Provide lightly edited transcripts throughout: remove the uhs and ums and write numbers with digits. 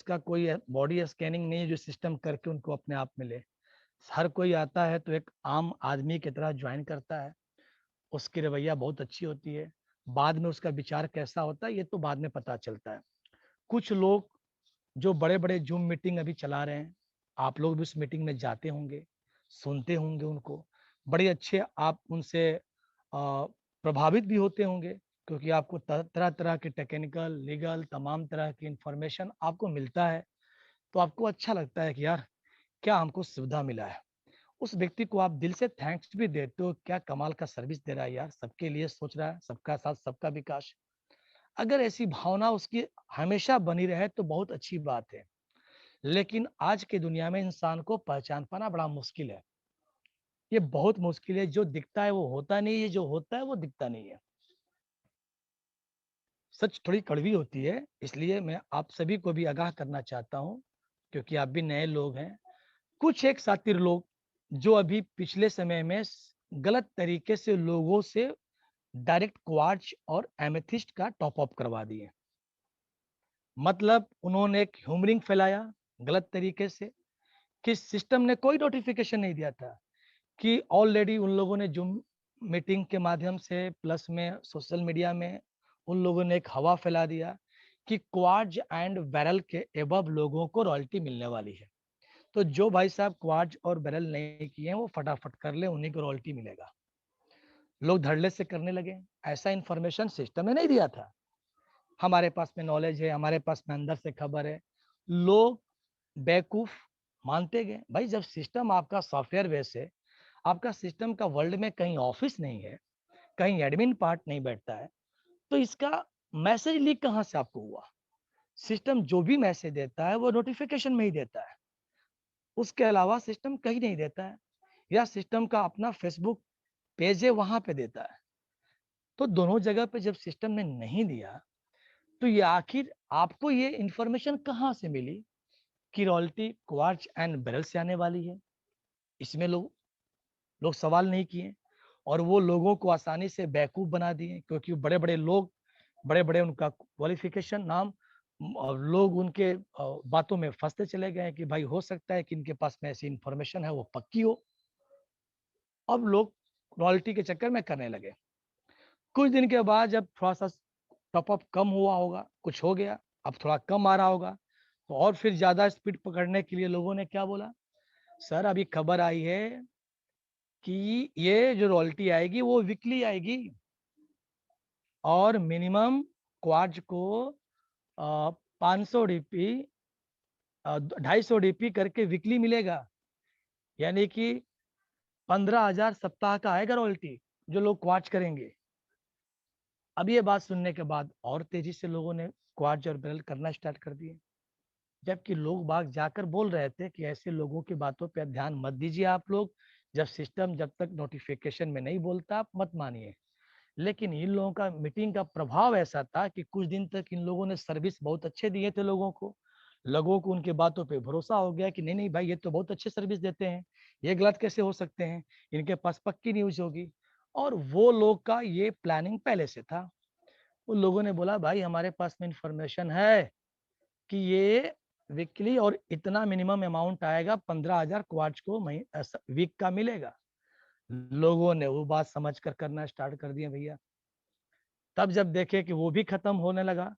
उसका कोई body scanning नहीं है जो सिस्टम करके उनको अपने आप मिले। हर कोई आता है तो एक आम आदमी की तरह ज्वाइन करता है, उसकी रवैया बहुत अच्छी होती है, बाद में उसका विचार कैसा होता है ये तो बाद में पता चलता है। कुछ लोग जो बड़े बड़े जूम मीटिंग अभी चला रहे हैं, आप लोग भी उस मीटिंग में जाते होंगे, सुनते होंगे उनको, बड़े अच्छे आप उनसे प्रभावित भी होते होंगे, क्योंकि आपको तरह तरह के टेक्निकल लीगल तमाम तरह की इंफॉर्मेशन आपको मिलता है। तो आपको अच्छा लगता है कि यार क्या हमको सुविधा मिला है। उस व्यक्ति को आप दिल से थैंक्स भी देते हो, क्या कमाल का सर्विस दे रहा है यार, सबके लिए सोच रहा है, सबका साथ सबका विकास। अगर ऐसी भावना उसकी हमेशा बनी रहे तो बहुत अच्छी बात है। लेकिन आज की दुनिया में इंसान को पहचान पाना बड़ा मुश्किल है। ये बहुत मुश्किल है, जो दिखता है वो होता नहीं है, जो होता है वो दिखता नहीं है। सच थोड़ी कड़वी होती है, इसलिए मैं आप सभी को भी आगाह करना चाहता हूँ, क्योंकि आप भी नए लोग हैं। कुछ एक शातिर लोग जो अभी पिछले समय में गलत तरीके से लोगों से डायरेक्ट क्वार्ट्ज और एमेथिस्ट का टॉप अप करवा दिए। मतलब उन्होंने एक ह्यूमरिंग फैलाया गलत तरीके से, कि सिस्टम ने कोई नोटिफिकेशन नहीं दिया था, कि ऑलरेडी उन लोगों ने जूम मीटिंग के माध्यम से प्लस में सोशल मीडिया में उन लोगों ने एक हवा फैला दिया कि क्वार्ट्ज एंड बैरल के एबव लोगों को रॉयल्टी मिलने वाली है। तो जो भाई साहब क्वार्ट्ज और बैरल नहीं किए हैं वो फटाफट कर ले, उन्हीं को रॉयल्टी मिलेगा। लोग धड़ल्ले से करने लगे। ऐसा इंफॉर्मेशन सिस्टम ने नहीं दिया था। हमारे पास में नॉलेज है, हमारे पास में अंदर से खबर है, लोग बेवकूफ मानते गए। भाई जब सिस्टम आपका सॉफ्टवेयर बेस है, आपका सिस्टम का वर्ल्ड में कहीं ऑफिस नहीं है, कहीं एडमिन पार्ट नहीं बैठता है, तो इसका मैसेज लीक कहाँ से आपको हुआ। सिस्टम जो भी मैसेज देता है वो नोटिफिकेशन में ही देता है, उसके अलावा सिस्टम कहीं नहीं देता है, या सिस्टम का अपना फेसबुक पेज है वहां पे देता है। तो दोनों जगह पे जब सिस्टम ने नहीं दिया, तो ये आखिर आपको ये इंफॉर्मेशन कहाँ से मिली कि रॉयल्टी क्वार्ट्ज एंड बैरल से आने वाली है। इसमें लोग लोग सवाल नहीं किए, और वो लोगों को आसानी से बेवकूफ बना दिए, क्योंकि बड़े बड़े लोग, बड़े बड़े उनका क्वालिफिकेशन नाम, और लोग उनके बातों में फंसते चले गए कि भाई हो सकता है कि इनके पास में ऐसी इंफॉर्मेशन है वो पक्की हो। अब लोग रॉयल्टी के चक्कर में करने लगे। कुछ दिन के बाद जब थोड़ा सा टॉपअप कम हुआ होगा, कुछ हो गया, अब थोड़ा कम आ रहा होगा, तो और फिर ज्यादा स्पीड पकड़ने के लिए लोगों ने क्या बोला, सर अभी खबर आई है कि ये जो रॉयल्टी आएगी वो वीकली आएगी, और मिनिमम क्वार्ज को 500 डीपी, 250 डीपी करके वीकली मिलेगा। यानी कि 15,000 सप्ताह का आएगा रॉयल्टी जो लोग क्वार्ज करेंगे। अब ये बात सुनने के बाद और तेजी से लोगों ने क्वार्ज और बेरल करना स्टार्ट कर दिए, जबकि लोग बाग जाकर बोल रहे थे कि ऐसे लोगों की बातों पर ध्यान मत दीजिए आप लोग, जब सिस्टम जब तक नोटिफिकेशन में नहीं बोलता आप मत मानिए। लेकिन इन लोगों का मीटिंग का प्रभाव ऐसा था कि कुछ दिन तक इन लोगों ने सर्विस बहुत अच्छे दिए थे लोगों को उनके बातों पे भरोसा हो गया कि नहीं नहीं भाई ये तो बहुत अच्छे सर्विस देते हैं, ये गलत कैसे हो सकते हैं, इनके पास पक्की न्यूज होगी। और वो लोग का ये प्लानिंग पहले से था। उन लोगों ने बोला भाई हमारे पास में इंफॉर्मेशन है कि ये वीकली और इतना मिनिमम अमाउंट आएगा, 15,000 क्वार्ट्ज को वीक का मिलेगा। लोगों ने वो बात समझ कर करना स्टार्ट कर दिया भैया। तब जब देखे कि वो भी खत्म होने लगा,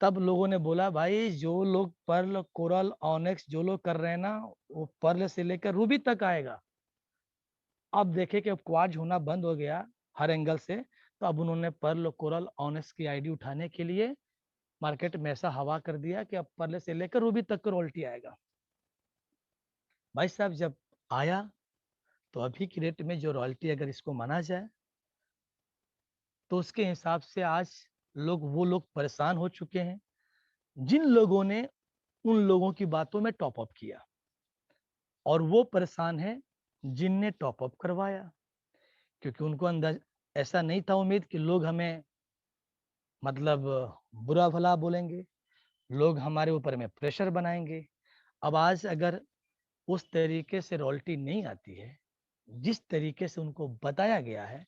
तब लोगों ने बोला भाई जो लोग पर्ल कोरल ऑनेक्स जो लोग कर रहे हैं ना, वो पर्ल से लेकर रूबी तक आएगा। अब देखे कि अब क्वार्ज होना बंद हो गया हर एंगल से, तो अब उन्होंने पर्ल कोरल ऑनेक्स की आईडी उठाने के लिए मार्केट में ऐसा हवा कर दिया कि अब पर्ल से लेकर रूबी तक का रॉयल्टी आएगा। भाई साहब जब आया, तो अभी की रेट में जो रॉयल्टी अगर इसको माना जाए, तो उसके हिसाब से आज वो लोग परेशान हो चुके हैं जिन लोगों ने उन लोगों की बातों में टॉप अप किया, और वो परेशान है जिनने टॉप अप करवाया, क्योंकि उनको अंदर ऐसा नहीं था उम्मीद कि लोग हमें मतलब बुरा भला बोलेंगे, लोग हमारे ऊपर में प्रेशर बनाएंगे। अब आज अगर उस तरीके से रॉयल्टी नहीं आती है जिस तरीके से उनको बताया गया है,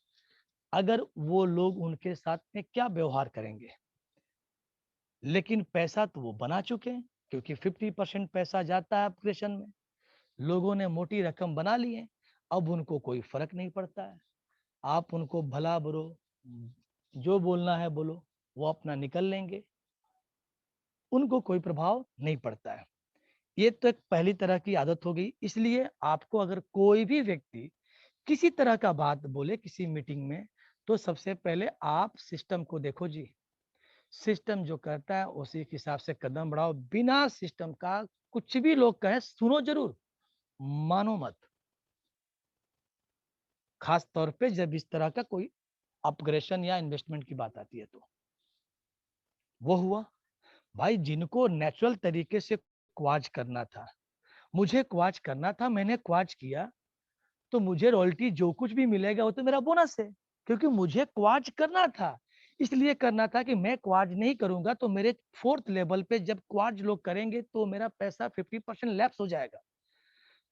अगर वो लोग उनके साथ में क्या व्यवहार करेंगे। लेकिन पैसा तो वो बना चुके हैं, क्योंकि 50% पैसा जाता है अपग्रेशन में। लोगों ने मोटी रकम बना ली है, अब उनको कोई फर्क नहीं पड़ता है। आप उनको भला बुरो जो बोलना है बोलो, वो अपना निकल लेंगे, उनको कोई प्रभाव नहीं पड़ता है। ये तो एक पहली तरह की आदत हो गई। इसलिए आपको अगर कोई भी व्यक्ति किसी तरह का बात बोले किसी मीटिंग में, तो सबसे पहले आप सिस्टम को देखो जी। सिस्टम जो करता है उसी के हिसाब से कदम बढ़ाओ। बिना सिस्टम का कुछ भी लोग कहें सुनो जरूर, मानो मत। खास तौर पे जब इस तरह का कोई अपग्रेशन या इन्वेस्टमेंट की बात आती है तो वो हुआ भाई जिनको नेचुरल तरीके से क्वाज करना था। मुझे क्वाज करना था, मैंने क्वाज किया, तो मुझे रॉयल्टी जो कुछ भी मिलेगा वो तो मेरा बोनस है, क्योंकि मुझे क्वाज करना था। इसलिए करना था कि मैं क्वाज नहीं करूंगा तो मेरे फोर्थ लेवल पे जब क्वाज लोग करेंगे तो मेरा पैसा 50% लैप्स हो जाएगा।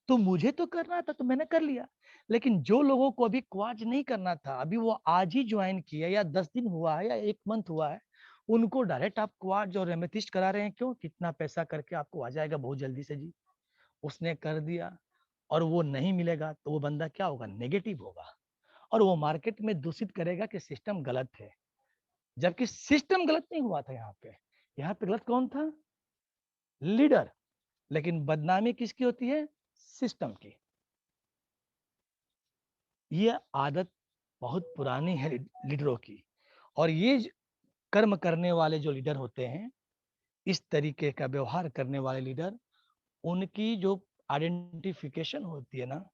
तो मुझे तो करना था तो मैंने कर लिया। लेकिन जो लोगों को अभी क्वाज नहीं करना था, अभी वो आज ही ज्वाइन किया या 10 दिन हुआ है या 1 मंथ हुआ है, उनको डायरेक्ट आप क्वाज और एमेथिस्ट करा रहे हैं। क्यों? कितना पैसा करके आपको आ जाएगा बहुत जल्दी से जी। उसने कर दिया और वो नहीं मिलेगा तो वो बंदा क्या होगा? नेगेटिव होगा और वो मार्केट में दूषित करेगा कि सिस्टम गलत है। जबकि सिस्टम गलत नहीं हुआ था यहाँ पे। यहाँ पे गलत कौन था? लीडर। लेकिन बदनामी किसकी होती है? सिस्टम की। ये आदत बहुत पुरानी है लीडरों की। और ये कर्म करने वाले जो लीडर होते हैं, इस तरीके का व्यवहार करने वाले लीडर, उनकी जो आइडेंटिफिकेशन होती है ना,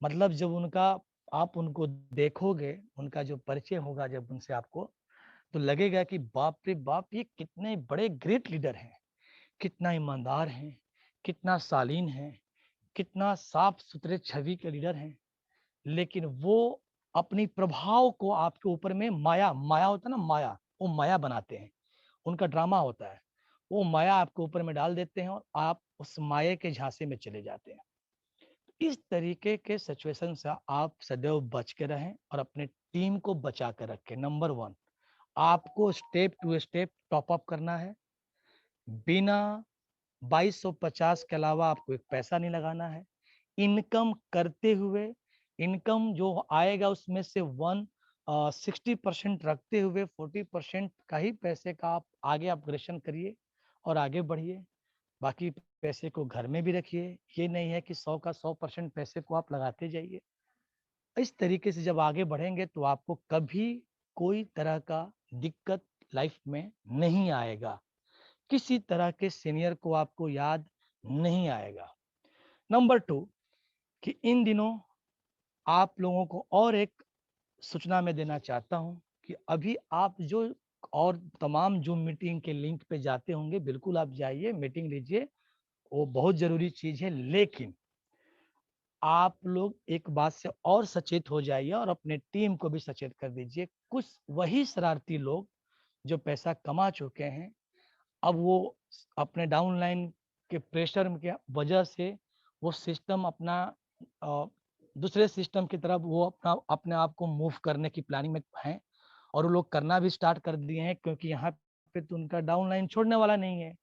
मतलब जब उनका आप उनको देखोगे, उनका जो परिचय होगा जब उनसे आपको, तो लगेगा कि बाप रे बाप ये कितने बड़े ग्रेट लीडर हैं, कितना ईमानदार हैं, कितना शालीन है, कितना साफ सुथरे छवि के लीडर हैं। लेकिन वो अपनी प्रभाव को आपके ऊपर में माया माया होता है ना, माया, वो माया बनाते हैं। उनका ड्रामा होता है। वो माया आपके ऊपर में डाल देते हैं और आप उस माया के झांसे में चले जाते हैं। इस तरीके के सिचुएशन से आप सदैव बच के रहें और अपने टीम को बचा कर रखें। नंबर 1, आपको step to step top up करना है। बिना 2250 के अलावा आपको एक पैसा नहीं लगाना है। इनकम करते हुए, इनकम जो आएगा उसमें से 60% रखते हुए 40% का ही पैसे का आप आगे अपग्रेशन करिए और आगे बढ़िए। बाकी पैसे को घर में भी रखिए। ये नहीं है कि 100 का 100% पैसे को आप लगाते जाइए। इस तरीके से जब आगे बढ़ेंगे तो आपको कभी कोई तरह का दिक्कत लाइफ में नहीं आएगा। किसी तरह के सीनियर को आपको याद नहीं आएगा। नंबर 2, कि इन दिनों आप लोगों को और एक सूचना मैं देना चाहता हूँ कि अभी आप जो और तमाम जूम मीटिंग के लिंक पे जाते होंगे, बिल्कुल आप जाइए, मीटिंग लीजिए, वो बहुत जरूरी चीज है। लेकिन आप लोग एक बात से और सचेत हो जाइए और अपने टीम को भी सचेत कर दीजिए। कुछ वही शरारती लोग जो पैसा कमा चुके हैं, अब वो अपने डाउनलाइन के प्रेशर के वजह से वो सिस्टम अपना दूसरे सिस्टम की तरफ वो अपने आप को मूव करने की प्लानिंग में हैं। और वो लोग करना भी स्टार्ट कर दिए हैं, क्योंकि यहाँ पे तो उनका डाउनलाइन छोड़ने वाला नहीं है।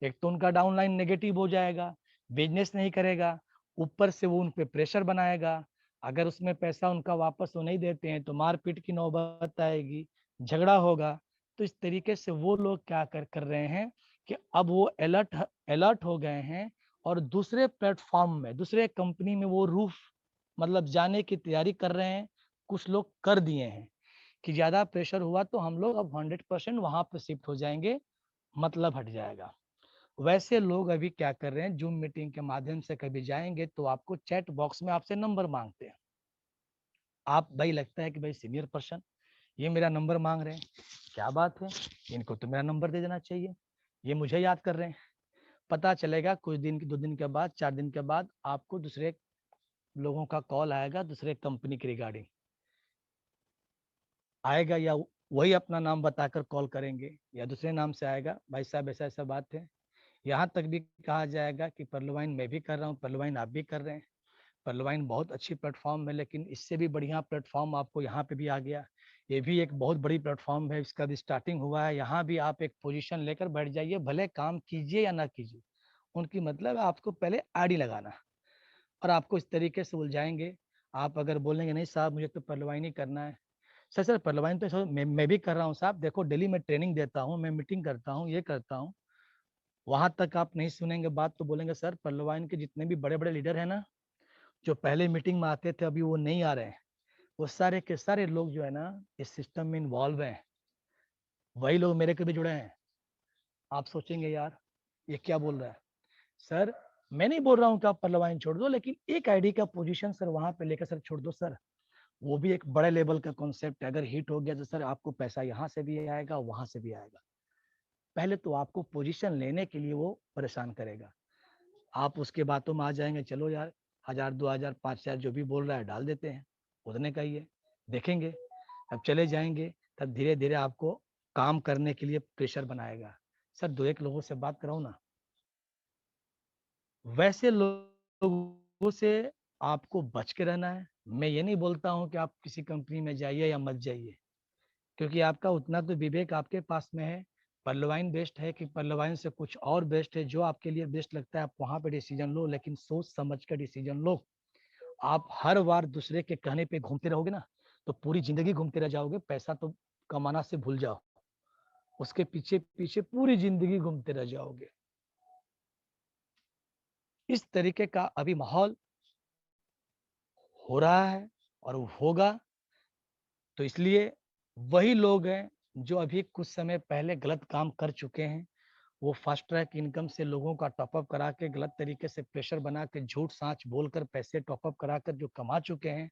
एक तो उनका डाउनलाइन नेगेटिव हो जाएगा, बिजनेस नहीं करेगा, ऊपर से वो उन पे प्रेशर बनाएगा। अगर उसमें पैसा उनका वापस वो नहीं देते हैं तो मारपीट की नौबत आएगी, झगड़ा होगा। तो इस तरीके से वो लोग क्या कर रहे हैं कि अब वो अलर्ट अलर्ट हो गए हैं और दूसरे प्लेटफॉर्म में, दूसरे कंपनी में वो रूफ मतलब जाने की तैयारी कर रहे हैं। कुछ लोग कर दिए हैं कि ज्यादा प्रेशर हुआ तो हम लोग अब 100% वहां पे शिफ्ट हो जाएंगे, मतलब हट जाएगा। वैसे लोग अभी क्या कर रहे हैं, जूम मीटिंग के माध्यम से कभी जाएंगे तो आपको चैट बॉक्स में आपसे नंबर मांगते हैं। आप भाई लगता है कि भाई सीनियर पर्सन ये मेरा नंबर मांग रहे हैं, क्या बात है, इनको तो मेरा नंबर दे देना चाहिए, ये मुझे याद कर रहे हैं। पता चलेगा कुछ दिन 2 दिन के बाद 4 दिन के बाद आपको दूसरे लोगों का कॉल आएगा, दूसरे कंपनी के रिगार्डिंग आएगा, या वही अपना नाम बताकर कॉल करेंगे या दूसरे नाम से आएगा, भाई साहब ऐसा ऐसा बात है। यहाँ तक भी कहा जाएगा कि परलवाइन मैं भी कर रहा हूँ, परलवाइन आप भी कर रहे हैं। परलवाइन बहुत अच्छी प्लेटफॉर्म है, लेकिन इससे भी बढ़िया प्लेटफॉर्म आपको यहाँ पे भी आ गया। ये भी एक बहुत बड़ी प्लेटफॉर्म है, इसका भी स्टार्टिंग हुआ है। यहाँ भी आप एक पोजीशन लेकर बैठ जाइए, भले काम कीजिए या ना कीजिए। उनकी मतलब है आपको पहले आईडी लगाना, और आपको इस तरीके से उलझाएंगे। आप अगर बोलेंगे नहीं साहब मुझे तो पहलवाई नहीं करना है, सर पहलवान तो सर मैं भी कर रहा हूँ साहब, देखो डेली मैं ट्रेनिंग देता हूँ, मैं मीटिंग करता हूँ, ये करता हूँ। वहां तक आप नहीं सुनेंगे बात तो बोलेंगे सर पहलवान के जितने भी बड़े बड़े लीडर हैं ना, जो पहले मीटिंग में आते थे अभी वो नहीं आ रहे हैं, वो सारे के सारे लोग जो है ना इस सिस्टम में इन्वॉल्व हैं, वही लोग मेरे के भी जुड़े हैं। आप सोचेंगे यार ये क्या बोल रहा है। सर मैं नहीं बोल रहा हूँ कि आप पहलवान छोड़ दो, लेकिन एक आईडी का पोजीशन सर वहां पे लेकर सर छोड़ दो सर, वो भी एक बड़े लेवल का कॉन्सेप्ट है। अगर हिट हो गया तो सर आपको पैसा यहाँ से भी आएगा वहां से भी आएगा। पहले तो आपको पोजीशन लेने के लिए वो परेशान करेगा, आप उसके बातों में आ जाएंगे, चलो यार 1000 2000 5000 जो भी बोल रहा है डाल देते हैं, उतने का ही है, देखेंगे। अब चले जाएंगे, तब धीरे धीरे आपको काम करने के लिए प्रेशर बनाएगा। सर 2 1 लोगों से बात कराओ ना। वैसे लोगों से आपको बच के रहना है। मैं ये नहीं बोलता हूँ कि आप किसी कंपनी में जाइए या मत जाइए, क्योंकि आपका उतना तो विवेक आपके पास में है। पल्लवाइन बेस्ट है कि पल्लवाइन से कुछ और बेस्ट है, जो आपके लिए बेस्ट लगता है आप वहां पे डिसीजन लो, लेकिन सोच समझ कर डिसीजन लो। आप हर बार दूसरे के कहने पे घूमते रहोगे ना, तो पूरी जिंदगी घूमते रह जाओगे। पैसा तो कमाना से भूल जाओ, उसके पीछे पीछे पूरी जिंदगी घूमते रह जाओगे। इस तरीके का अभी माहौल हो रहा है और होगा। तो इसलिए वही लोग हैं जो अभी कुछ समय पहले गलत काम कर चुके हैं, वो फास्ट ट्रैक इनकम से लोगों का टॉपअप करा के गलत तरीके से प्रेशर बना के झूठ साँच बोलकर पैसे टॉपअप करा कर जो कमा चुके हैं,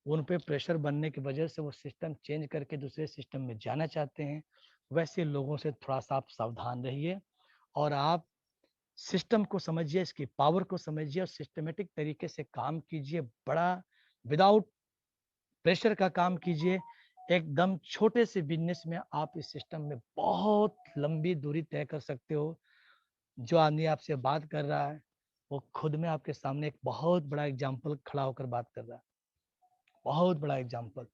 उन पे प्रेशर बनने की वजह से वो सिस्टम चेंज करके दूसरे सिस्टम में जाना चाहते हैं। वैसे लोगों से थोड़ा सा आप सावधान रहिए, और आप सिस्टम को समझिए, इसकी पावर को समझिए और सिस्टमेटिक तरीके से काम कीजिए। बड़ा विदाउट प्रेशर का काम कीजिए। एकदम छोटे से बिजनेस में आप इस सिस्टम में बहुत लंबी दूरी तय कर सकते हो। जो आदमी आपसे बात कर रहा है वो खुद में आपके सामने एक बहुत बड़ा एग्जाम्पल खड़ा होकर बात कर रहा है, बहुत बड़ा एग्जाम्पल।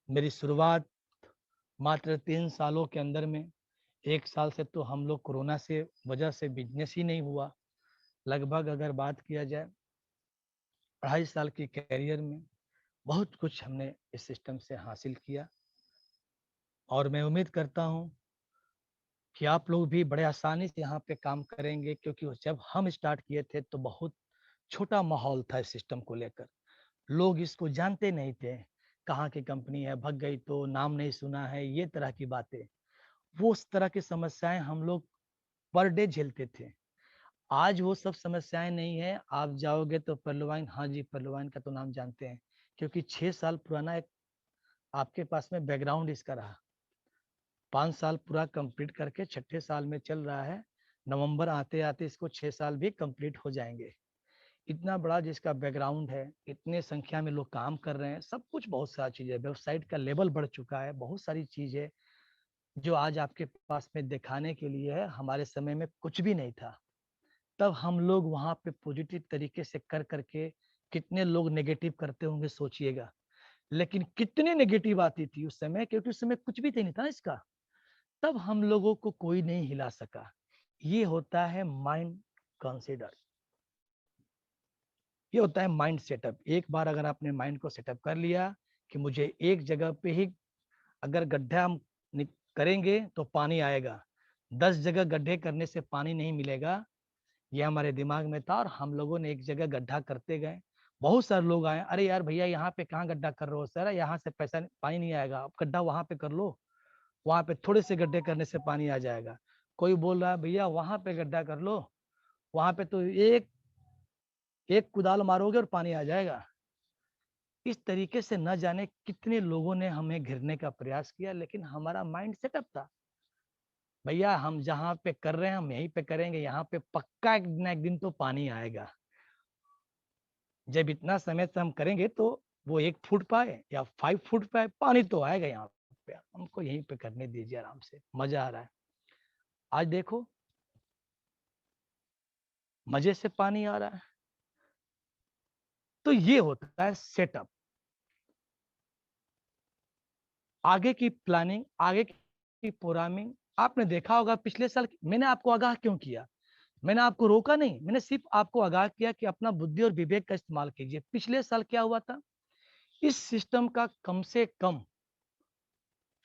मेरी शुरुआत मात्र 3 सालों के अंदर में, 1 साल से तो हम लोग कोरोना से वजह से बिजनेस ही नहीं हुआ। लगभग अगर बात किया जाए 2.5 साल की कैरियर में बहुत कुछ हमने इस सिस्टम से हासिल किया, और मैं उम्मीद करता हूँ कि आप लोग भी बड़े आसानी से यहाँ पे काम करेंगे, क्योंकि जब हम स्टार्ट किए थे तो बहुत छोटा माहौल था इस सिस्टम को लेकर। लोग इसको जानते नहीं थे, कहाँ की कंपनी है, भग गई तो नाम नहीं सुना है, ये तरह की बातें। वो उस तरह की समस्याएं हम लोग पर डे झेलते थे। आज वो सब समस्याएं नहीं है। आप जाओगे तो पहलवान, हाँ जी पहलवान का तो नाम जानते हैं, क्योंकि 6 साल पुराना एक आपके पास में बैकग्राउंड इसका रहा। 5 साल पूरा कंप्लीट करके छठे साल में चल रहा है। नवंबर आते आते इसको 6 साल भी कंप्लीट हो जाएंगे। इतना बड़ा जिसका बैकग्राउंड है, इतने संख्या में लोग काम कर रहे हैं, सब कुछ बहुत सारी चीजें, वेबसाइट का लेवल बढ़ चुका है, बहुत सारी चीजें जो आज आपके पास में दिखाने के लिए है। हमारे समय में कुछ भी नहीं था, तब हम लोग वहां पे पॉजिटिव तरीके से कर करके कितने लोग नेगेटिव करते होंगे सोचिएगा। लेकिन कितनी नेगेटिव आती थी उस समय, क्योंकि उस समय कुछ भी नहीं था इसका, तब हम लोगों को कोई नहीं हिला सका। ये होता है माइंड कंसीडर, ये होता है माइंड सेटअप। एक बार अगर आपने माइंड को सेटअप कर लिया कि मुझे एक जगह पे ही अगर गड्ढा हम करेंगे तो पानी आएगा, 10 जगह गड्ढे करने से पानी नहीं मिलेगा, ये हमारे दिमाग में था। और हम लोगों ने एक जगह गड्ढा करते गए। बहुत सारे लोग आए, अरे यार भैया यहाँ पे कहाँ गड्ढा कर रहे हो सर, यहाँ से पैसा पानी नहीं आएगा, आप गड्ढा वहां पे कर लो, वहां पे थोड़े से गड्ढे करने से पानी आ जाएगा। कोई बोल रहा है भैया वहां पे गड्ढा कर लो, वहां पे तो एक एक कुदाल मारोगे और पानी आ जाएगा। इस तरीके से न जाने कितने लोगों ने हमें घिरने का प्रयास किया, लेकिन हमारा माइंड सेटअप था भैया हम जहाँ पे कर रहे हैं हम यहीं पे करेंगे, यहाँ पे पक्का एक न एक दिन तो पानी आएगा। जब इतना समय से हम करेंगे तो वो 1 फुट पाए या 5 फुट पाए, पानी तो आएगा यहाँ पे, हमको यहीं पे करने दीजिए, आराम से मजा आ रहा है। आज देखो मजे से पानी आ रहा है। तो ये होता है सेटअप। आगे की प्लानिंग, आगे की प्रोग्रामिंग। आपने देखा होगा पिछले साल मैंने आपको आगाह क्यों किया, मैंने आपको रोका नहीं, मैंने सिर्फ आपको आगाह किया कि अपना बुद्धि और विवेक का इस्तेमाल कीजिए। पिछले साल क्या हुआ था, इस सिस्टम का कम से कम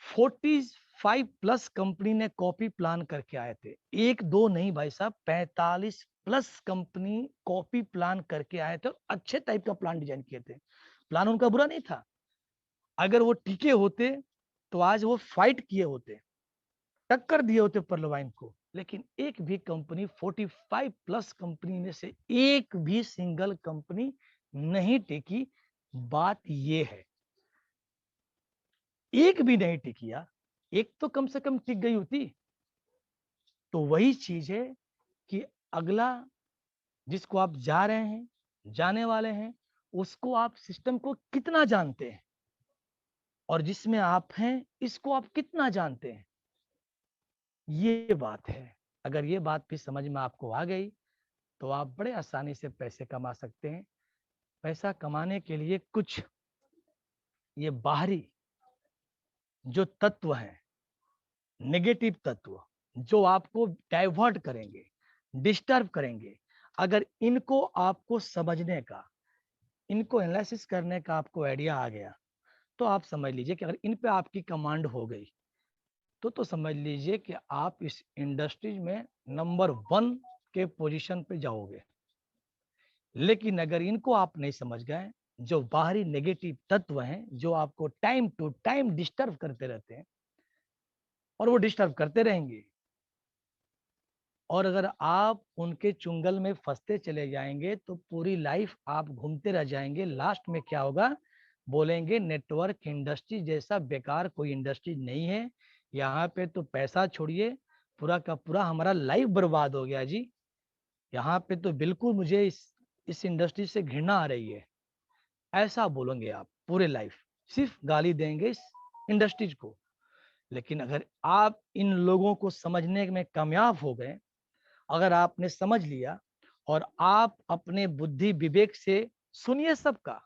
45 प्लस कंपनी ने कॉपी प्लान करके आए थे। एक दो नहीं भाई साहब, 45 प्लस कंपनी कॉपी प्लान करके आए थे और अच्छे टाइप का प्लान डिजाइन किए थे। प्लान उनका बुरा नहीं था, अगर वो टिके होते तो आज वो फाइट किए होते, टक्कर दिए होते परलोवाइन को। लेकिन एक भी कंपनी 45 प्लस कंपनी में से एक भी सिंगल कंपनी नहीं टिकी। बात ये है, एक भी नहीं टिकी यार, एक तो कम से कम टिक गई होती। तो वही चीज है कि अगला जिसको आप जा रहे हैं, जाने वाले हैं, उसको आप सिस्टम को कितना जानते हैं, और जिसमें आप हैं इसको आप कितना जानते हैं, ये बात है। अगर ये बात भी समझ में आपको आ गई तो आप बड़े आसानी से पैसे कमा सकते हैं। पैसा कमाने के लिए कुछ ये बाहरी जो तत्व हैं, नेगेटिव तत्व जो आपको डाइवर्ट करेंगे, डिस्टर्ब करेंगे, अगर इनको आपको समझने का, इनको एनालिसिस करने का आपको आइडिया आ गया, तो आप समझ लीजिए कि अगर इन पे आपकी कमांड हो गई तो समझ लीजिए कि आप इस इंडस्ट्रीज में नंबर 1 के पोजीशन पे जाओगे। लेकिन अगर इनको आप नहीं समझ गए, जो बाहरी नेगेटिव तत्व हैं जो आपको टाइम टू टाइम डिस्टर्ब करते रहते हैं, और वो डिस्टर्ब करते रहेंगे, और अगर आप उनके चुंगल में फंसते चले जाएंगे तो पूरी लाइफ आप घूमते रह जाएंगे। लास्ट में क्या होगा, बोलेंगे नेटवर्क इंडस्ट्री जैसा बेकार कोई इंडस्ट्री नहीं है, यहाँ पे तो पैसा छोड़िए, पूरा का पूरा हमारा लाइफ बर्बाद हो गया जी। यहाँ पे तो बिल्कुल मुझे इस इंडस्ट्री से घृणा आ रही है, ऐसा बोलेंगे आप पूरे लाइफ, सिर्फ गाली देंगे इस इंडस्ट्रीज को। लेकिन अगर आप इन लोगों को समझने में कामयाब हो गए, अगर आपने समझ लिया और आप अपने बुद्धि विवेक से सुनिए, सबका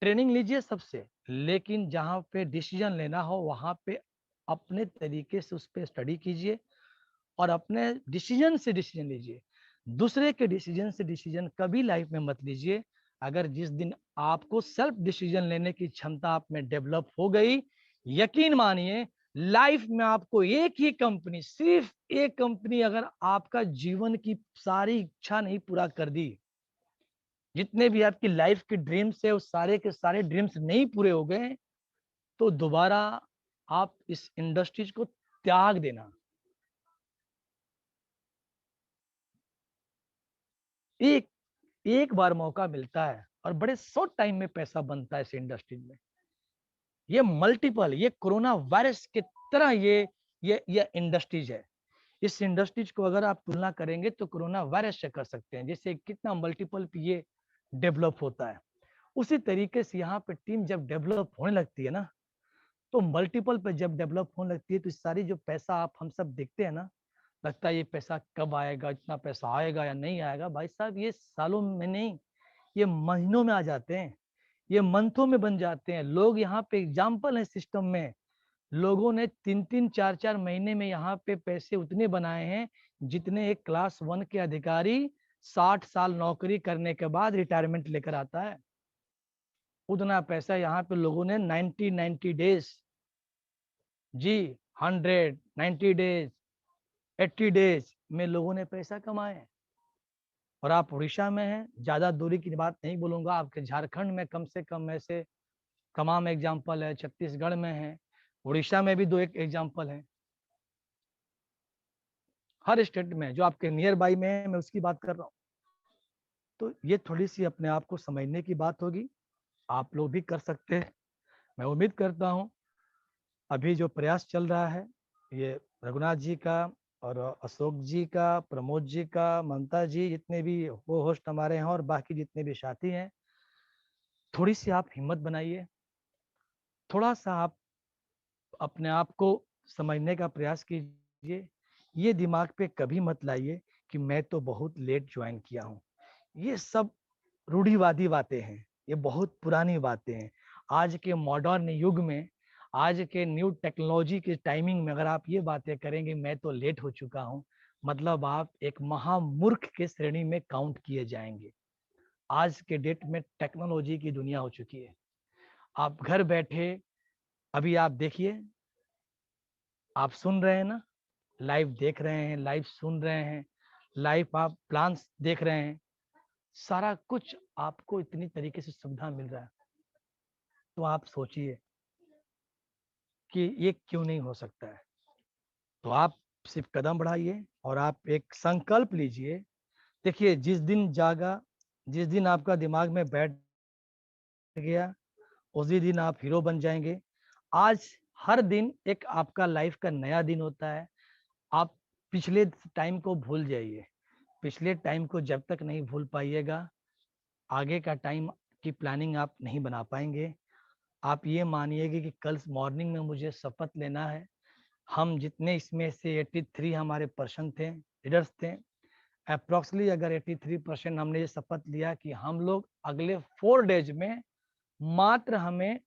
ट्रेनिंग लीजिए सबसे, लेकिन जहां पे डिसीजन लेना हो वहां पे अपने तरीके से उस पर स्टडी कीजिए और अपने डिसीजन से डिसीजन लीजिए। दूसरे के डिसीजन से डिसीजन कभी लाइफ में मत लीजिए। अगर जिस दिन आपको सेल्फ डिसीजन लेने की क्षमता आप में डेवलप हो गई, यकीन मानिए लाइफ में आपको एक ही कंपनी, सिर्फ एक कंपनी अगर आपका जीवन की सारी इच्छा नहीं पूरा कर दी, जितने भी आपकी लाइफ के ड्रीम्स है उस सारे के सारे ड्रीम्स नहीं पूरे हो गए, तो दोबारा आप इस इंडस्ट्रीज को त्याग देना। एक एक बार मौका मिलता है और बड़े शॉर्ट टाइम में पैसा बनता है इस इंडस्ट्री में। ये मल्टीपल, ये कोरोना वायरस के तरह ये इंडस्ट्रीज है। इस इंडस्ट्रीज को अगर आप तुलना करेंगे तो कोरोना वायरस से कर सकते हैं, जैसे कितना मल्टीपल पे ये डेवलप होता है। उसी तरीके से यहाँ पे टीम जब डेवलप होने लगती है ना, तो मल्टीपल पे जब डेवलप होने लगती है तो सारी जो पैसा आप हम सब देखते हैं ना, लगता है ये पैसा कब आएगा, इतना पैसा आएगा या नहीं आएगा। भाई साहब ये सालों में नहीं, ये महीनों में आ जाते हैं, ये मंथों में बन जाते हैं। लोग यहाँ पे एग्जाम्पल है सिस्टम में, लोगों ने 3-3 4-4 महीने में यहाँ पे पैसे उतने बनाए हैं जितने एक क्लास 1 के अधिकारी 60 साल नौकरी करने के बाद रिटायरमेंट लेकर आता है। उतना पैसा यहाँ पे लोगों ने 90 डेज, जी 190 डेज, 80 डेज में लोगों ने पैसा कमाए। और आप उड़ीसा में हैं, ज्यादा दूरी की बात नहीं बोलूंगा, आपके झारखंड में कम से कम ऐसे तमाम एग्जाम्पल है, छत्तीसगढ़ में है, उड़ीसा में भी 2 एक एग्जाम्पल है। हर स्टेट में जो आपके नियर बाई में है, मैं उसकी बात कर रहा हूँ। तो ये थोड़ी सी अपने आप को समझने की बात होगी, आप लोग भी कर सकते हैं। मैं उम्मीद करता हूँ अभी जो प्रयास चल रहा है, ये रघुनाथ जी का और अशोक जी का, प्रमोद जी का, ममता जी, जितने भी वो होस्ट हमारे हैं और बाकी जितने भी साथी हैं, थोड़ी सी आप हिम्मत बनाइए, थोड़ा सा आप अपने आप को समझने का प्रयास कीजिए। ये दिमाग पे कभी मत लाइए कि मैं तो बहुत लेट ज्वाइन किया हूँ। ये सब रूढ़िवादी बातें हैं, ये बहुत पुरानी बातें हैं। आज के मॉडर्न युग में आज के न्यू टेक्नोलॉजी के टाइमिंग में अगर आप ये बातें करेंगे मैं तो लेट हो चुका हूं, मतलब आप एक महामूर्ख के श्रेणी में काउंट किए जाएंगे। आज के डेट में टेक्नोलॉजी की दुनिया हो चुकी है। आप घर बैठे अभी आप देखिए, आप सुन रहे हैं ना, लाइव देख रहे हैं, लाइव सुन रहे हैं, लाइव आप प्लान्स देख रहे हैं, सारा कुछ आपको इतनी तरीके से सुविधा मिल रहा है। तो आप सोचिए कि ये क्यों नहीं हो सकता है। तो आप सिर्फ कदम बढ़ाइए और आप एक संकल्प लीजिए। देखिए, जिस दिन जागा, जिस दिन आपका दिमाग में बैठ गया, उसी दिन आप हीरो बन जाएंगे। आज हर दिन एक आपका लाइफ का नया दिन होता है। आप पिछले टाइम को भूल जाइए। पिछले टाइम को जब तक नहीं भूल पाइएगा, आगे का टाइम की प्लानिंग आप नहीं बना पाएंगे। आप ये मानिएगा कि कल मॉर्निंग में मुझे शपथ लेना है। हम जितने इसमें से 83 हमारे पर्सन थे, लीडर्स थे, अप्रोक्सीमेटली अगर 83% हमने ये शपथ लिया कि हम लोग अगले 4 डेज में मात्र हमें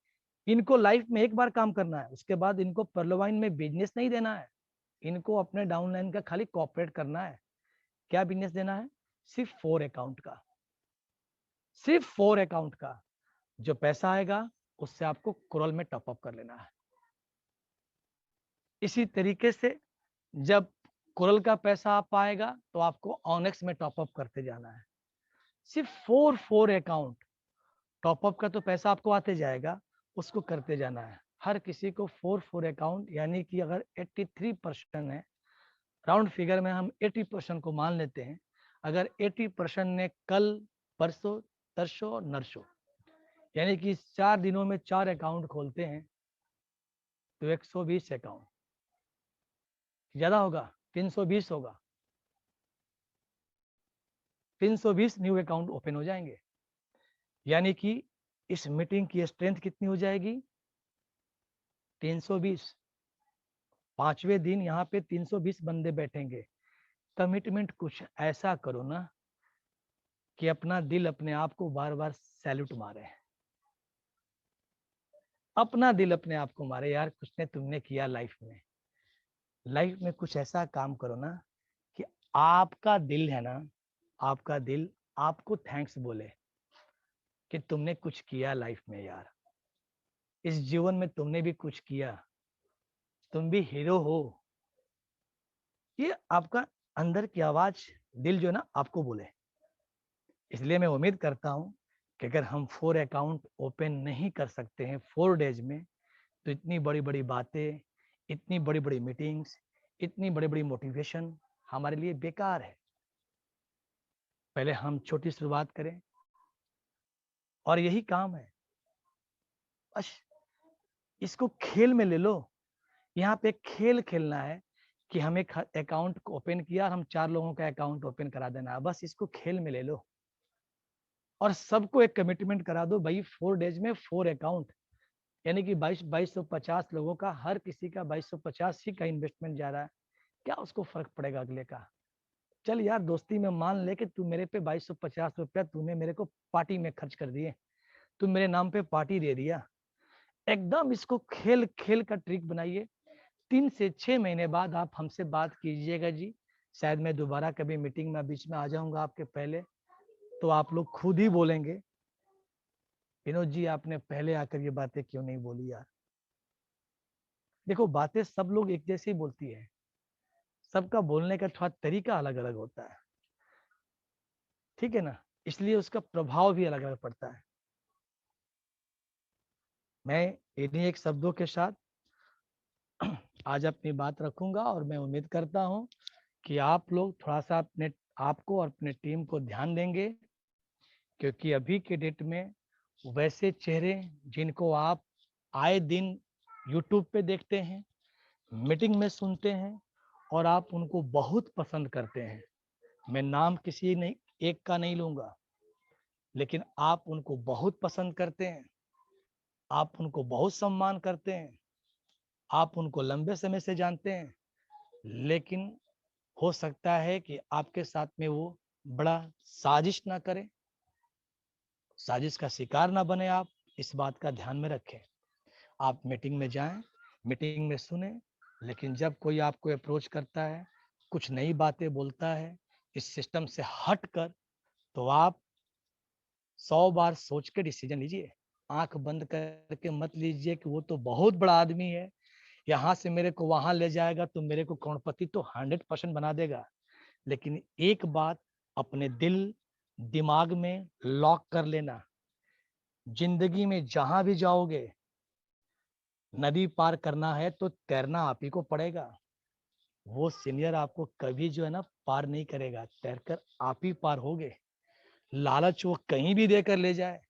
इनको लाइफ में एक बार काम करना है, उसके बाद इनको परलोवाइन में बिजनेस नहीं देना है, इनको अपने डाउनलाइन का खाली कॉपरेट करना है। क्या बिजनेस देना है? सिर्फ 4 अकाउंट का, सिर्फ 4 अकाउंट का। जो पैसा आएगा उससे आपको कोरल में टॉपअप कर लेना है। इसी तरीके से जब कोरल का पैसा आप पाएगा तो आपको ऑनेक्स में टॉपअप करते जाना है। सिर्फ 4 अकाउंट टॉपअप का तो पैसा आपको आते जाएगा, उसको करते जाना है। हर किसी को 4 अकाउंट, यानी कि अगर 83% है, राउंड फिगर में हम 80% को मान लेते हैं। अगर 80% ने कल, परसों, तरसों, नरसों, यानी कि 4 दिनों में 4 अकाउंट खोलते हैं तो 120 अकाउंट, ज्यादा होगा 320 होगा, 320 न्यू अकाउंट ओपन हो जाएंगे। यानी कि इस मीटिंग की स्ट्रेंथ कितनी हो जाएगी? 320। 5वें दिन यहाँ पे 320 बंदे बैठेंगे। कमिटमेंट कुछ ऐसा करो ना कि अपना दिल अपने आप को बार बार सैल्यूट मारे, अपना दिल अपने आप को मारे, यार कुछ ने तुमने किया लाइफ में। लाइफ में कुछ ऐसा काम करो ना कि आपका दिल है ना, आपका दिल आपको थैंक्स बोले कि तुमने कुछ किया लाइफ में। यार इस जीवन में तुमने भी कुछ किया, तुम भी हीरो हो। ये आपका अंदर की आवाज, दिल जो ना आपको बोले। इसलिए मैं उम्मीद करता हूं कि अगर हम 4 अकाउंट ओपन नहीं कर सकते हैं 4 डेज में, तो इतनी बड़ी बड़ी बातें, इतनी बड़ी बड़ी मीटिंग्स, इतनी बड़ी बड़ी मोटिवेशन हमारे लिए बेकार है। पहले हम छोटी शुरुआत करें और यही काम है। बस इसको खेल में ले लो। यहाँ पे खेल खेलना है कि हम एक अकाउंट ओपन किया और हम 4 लोगों का अकाउंट ओपन करा देना है। बस इसको खेल में ले लो और सबको एक कमिटमेंट करा दो भाई, 4 डेज में 4 अकाउंट, यानी कि 2250 लोगों का, हर किसी का 2250 ही का इन्वेस्टमेंट जा रहा है। क्या उसको फर्क पड़ेगा अगले का? चल यार दोस्ती में मान ले कि तू मेरे पे 2250 रुपया तूने मेरे को पार्टी में खर्च कर दिए, तू मेरे नाम पे पार्टी दे दिया। एकदम इसको खेल खेल का ट्रिक बनाइए। 3 से 6 महीने बाद आप हमसे बात कीजिएगा जी, शायद मैं दोबारा कभी मीटिंग में बीच में आ जाऊंगा आपके पहले, तो आप लोग खुद ही बोलेंगे विनोद जी आपने पहले आकर ये बातें क्यों नहीं बोली यार। देखो, बातें सब लोग एक जैसी बोलती है, सबका बोलने का थोड़ा तरीका अलग अलग होता है, ठीक है ना, इसलिए उसका प्रभाव भी अलग अलग पड़ता है। मैं इन्हीं एक शब्दों के साथ आज अपनी बात रखूंगा और मैं उम्मीद करता हूं कि आप लोग थोड़ा सा अपने आपको और अपने टीम को ध्यान देंगे, क्योंकि अभी के डेट में वैसे चेहरे जिनको आप आए दिन यूट्यूब पे देखते हैं, मीटिंग में सुनते हैं और आप उनको बहुत पसंद करते हैं, मैं नाम किसी नहीं एक का नहीं लूंगा, लेकिन आप उनको बहुत पसंद करते हैं, आप उनको बहुत सम्मान करते हैं, आप उनको लंबे समय से जानते हैं, लेकिन हो सकता है कि आपके साथ में वो बड़ा साजिश ना करे, साजिश का शिकार ना बने। आप इस बात का ध्यान में रखें आप मीटिंग में जाएं, मीटिंग में सुने, लेकिन जब कोई आपको अप्रोच करता है, कुछ नई बातें बोलता है इस सिस्टम से हट कर, तो आप 100 बार सोच के डिसीजन लीजिए। आंख बंद करके मत लीजिए कि वो तो बहुत बड़ा आदमी है, यहाँ से मेरे को वहां ले जाएगा तो मेरे को करोड़पति तो 100% बना देगा। लेकिन एक बात अपने दिल दिमाग में लॉक कर लेना, जिंदगी में जहां भी जाओगे, नदी पार करना है तो तैरना आप ही को पड़ेगा। वो सीनियर आपको कभी जो है ना पार नहीं करेगा, तैरकर आप ही पार होगे। लालच वो कहीं भी देकर ले जाए,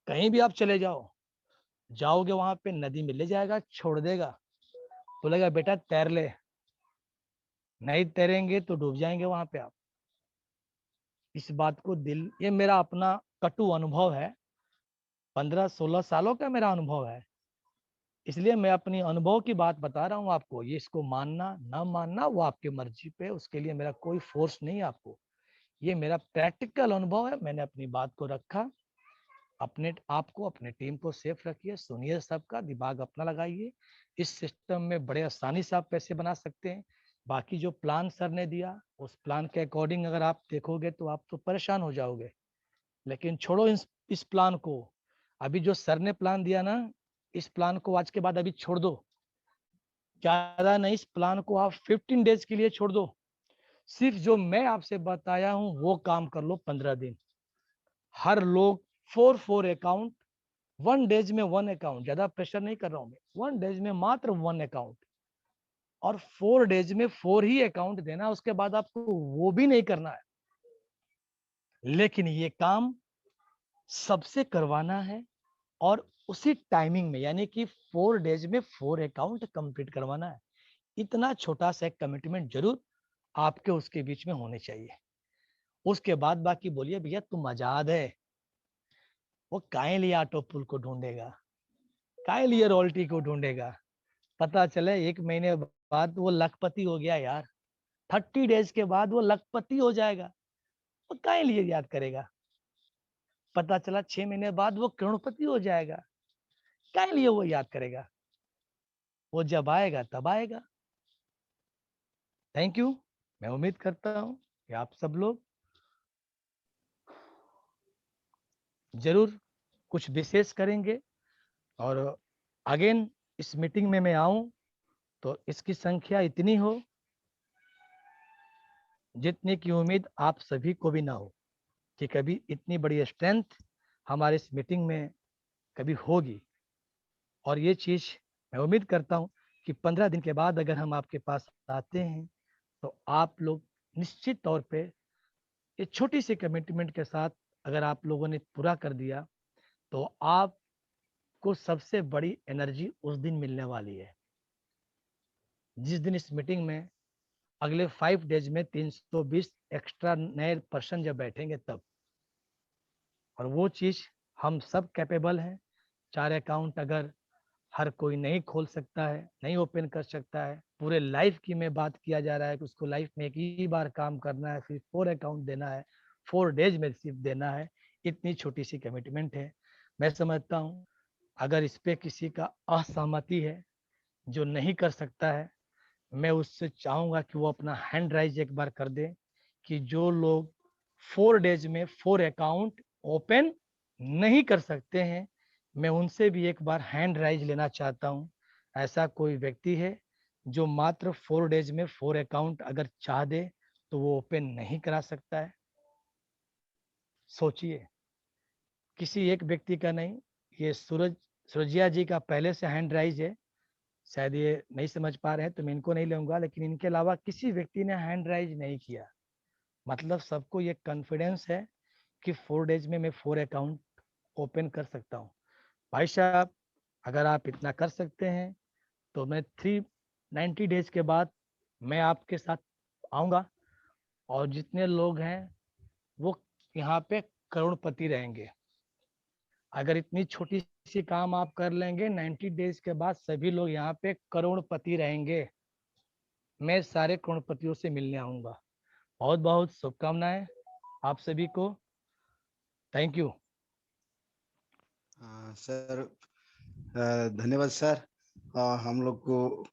कहीं भी आप चले जाओ, जाओगे वहां पे नदी में ले जाएगा, छोड़ देगा, बोलेगा बेटा तैर ले, नहीं तैरेंगे तो डूब जाएंगे वहां पे आप। इस बात को दिल, ये मेरा अपना कटु अनुभव है, 15-16 सालों का मेरा अनुभव है, इसलिए मैं अपनी अनुभव की बात बता रहा हूँ आपको। ये इसको मानना ना मानना वो आपकी मर्जी पे, उसके लिए मेरा कोई फोर्स नहीं है आपको। ये मेरा प्रैक्टिकल अनुभव है, मैंने अपनी बात को रखा। अपने आपको अपने टीम को सेफ रखिए, सुनिए सबका, दिमाग अपना लगाइए। इस सिस्टम में बड़े आसानी से आप पैसे बना सकते हैं। बाकी जो प्लान सर ने दिया उस प्लान के अकॉर्डिंग अगर आप देखोगे तो आप तो परेशान हो जाओगे, लेकिन छोड़ो इस प्लान को। अभी जो सर ने प्लान दिया ना, इस प्लान को आज के बाद अभी छोड़ दो, ज्यादा नहीं, इस प्लान को आप 15 डेज के लिए छोड़ दो। सिर्फ जो मैं आपसे बताया हूं वो काम कर लो 15 दिन। हर लोग 4 अकाउंट, 1 डेज में 1 अकाउंट, ज्यादा प्रेशर नहीं कर रहा हूं मैं, 1 डेज में मात्र 1 अकाउंट, और 4 डेज में 4 ही अकाउंट देना, उसके बाद आपको वो भी नहीं करना है। लेकिन ये काम सबसे करवाना है, और उसी टाइमिंग में, यानी कि 4 डेज में 4 अकाउंट कंप्लीट करवाना है। इतना छोटा सा कमिटमेंट जरूर आपके उसके बीच में होने चाहिए। उसके बाद बाकी बोलिए भैया तुम आजाद है, वो काहे लिए ऑटो पुल को ढूंढेगा, काहे लिए रॉयल्टी को ढूंढेगा। पता चले 1 महीने बाद वो लखपति हो गया यार, 30 डेज के बाद वो लखपति हो जाएगा, वो काहे लिए याद करेगा। पता चला 6 महीने बाद वो करोड़पति हो जाएगा, काहे लिए वो याद करेगा। वो जब आएगा तब आएगा। Thank you. मैं उम्मीद करता हूँ कि आप सब लोग जरूर कुछ विशेष करेंगे, और अगेन इस मीटिंग में मैं आऊं तो इसकी संख्या इतनी हो जितने की उम्मीद आप सभी को भी ना हो, कि कभी इतनी बड़ी स्ट्रेंथ हमारे इस मीटिंग में कभी होगी। और ये चीज मैं उम्मीद करता हूँ कि 15 दिन के बाद अगर हम आपके पास आते हैं तो आप लोग निश्चित तौर पे ये छोटी सी कमिटमेंट के साथ अगर आप लोगों ने पूरा कर दिया तो आपको सबसे बड़ी एनर्जी उस दिन मिलने वाली है, जिस दिन इस मीटिंग में अगले 5 डेज में 320 एक्स्ट्रा नए पर्सन जब बैठेंगे तब। और वो चीज हम सब कैपेबल हैं। 4 अकाउंट अगर हर कोई नहीं खोल सकता है, नहीं ओपन कर सकता है, पूरे लाइफ की में बात किया जा रहा है कि उसको लाइफ में एक ही बार काम करना है, फिर 4 अकाउंट देना है, 4 डेज में सिर्फ देना है, इतनी छोटी सी कमिटमेंट है। मैं समझता हूँ अगर इस पे किसी का असहमति है, जो नहीं कर सकता है, मैं उससे चाहूंगा कि वो अपना हैंड राइज एक बार कर दे, कि जो लोग 4 डेज में 4 अकाउंट ओपन नहीं कर सकते हैं, मैं उनसे भी एक बार हैंड राइज लेना चाहता हूं। ऐसा कोई व्यक्ति है जो मात्र 4 डेज में 4 अकाउंट अगर चाह दे तो वो ओपन नहीं करा सकता है? सोचिए, किसी एक व्यक्ति का नहीं, ये सूरजिया जी का पहले से हैंड राइज है। शायद ये नहीं समझ पा रहे हैं तो मैं इनको नहीं लूंगा, लेकिन इनके अलावा किसी व्यक्ति ने हैंड राइज नहीं किया। मतलब सबको ये कॉन्फिडेंस है कि 4 डेज में मैं 4 अकाउंट ओपन कर सकता हूँ। भाई साहब, अगर आप इतना कर सकते हैं तो मैं 390 डेज के बाद मैं आपके साथ आऊँगा, और जितने लोग हैं वो यहाँ पे करोड़पति रहेंगे। अगर इतनी छोटी सी काम आप कर लेंगे, 90 डेज के बाद सभी लोग यहाँ पे करोड़पति रहेंगे। मैं सारे करोड़पतियों से मिलने आऊँगा। बहुत बहुत शुभकामनाएं आप सभी को। Thank you. सर, धन्यवाद सर। हम लोग को